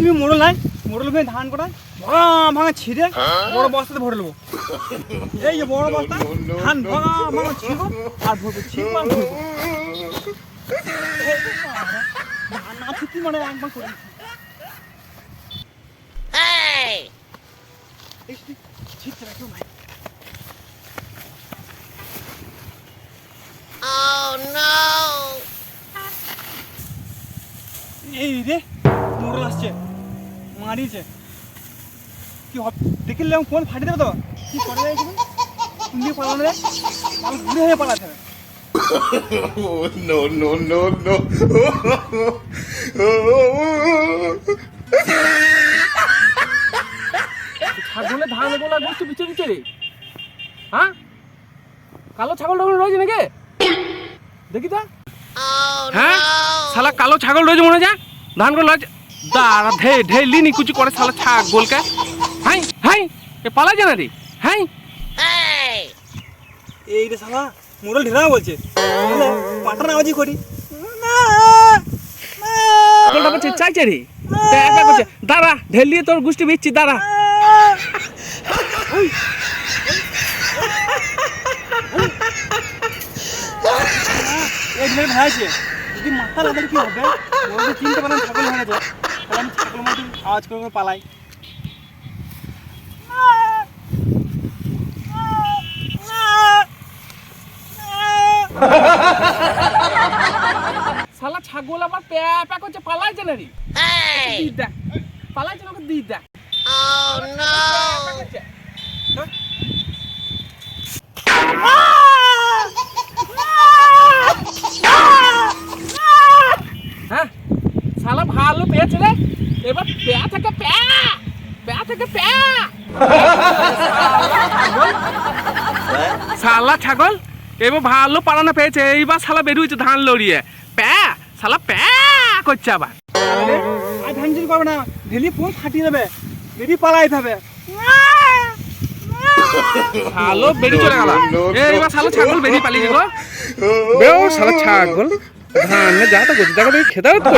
তুমি মোড়ল নাই, মোড়ল ভেঙে ধান কটা ভাঙা ভাঙা ছিঁড়ে বড় বস্তাতে ভরে নেবো। এই যে বড় বস্তা ধান ভাঙা ভাঙা ছিঁড়বো আর ভরবো, ছিঁড়বো আর ভরবো। ধান না ছুটি মানে একবার করে ছিটছে না কেউ ভাই। এই রে মোড়ল আসছে, মারিছে কি হবে দেখলে ফোন ফাটিয়ে দেবে তো। কি করে যায় তুমি পালানো রে, আমি ঘুরে হয়ে পালাতে হবে। No, no, no, no. ছাগলে ধান গোলা গোষ্ঠ বিচে দিচ্ছে রে। হ্যাঁ, কালো ছাগল টাগল রয়েছে নাকি দেখি তো। হ্যাঁ শালা কালো ছাগল রয়েছে মনে যায়, ধান গোলা দাঁড়া ধে ঢেলি নিকুচি করে শালা ছাগলকে। হাই হাই এ পালা জানা রে। হাই এই রে শালা মোড়ল ঢেরা বলছে, পাটার আওয়াজই করি ছাগলটা বলছে চাইছে রে, একা করছে দাঁড়া ঢেলিয়ে তোর গোষ্ঠী বেচছি দাঁড়া। এই ঢেলে ভাইছে যদি মাথা লাগলে কি হবে, মোড়ল চিনতে পারেন ছাগল হয়ে গেছে, তাহলে আমি ছাগল মতো আওয়াজ করে করে পালাই। শালা ছাগল আবার প্যা প্যা করছে পালাইছে না রে। দেখ পালাইছে না, ওকে দি দেখ। হ্যাঁ শালা ভালো পেয়েছে রে, এবার প্যা থেকে প্যা প্যা থেকে প্যা। শালা ছাগল এবার ভালো পালানো পেয়েছে, এইবার শালা বেরিয়েছে ধান লড়িয়ে প্যা শালা প্যা করছে আবার। আর ধান চুরি করবে না, ঢেলি ফোন ফাটিয়ে দেবে, বেরি পালাইতে হবে। শালো বেরিয়ে চলে গেল, এইবার শালো ছাগল বেরিয়ে পালিয়ে গো। বেও শালা ছাগল ধান যা তো করছে দেখো খেতে হবে তো।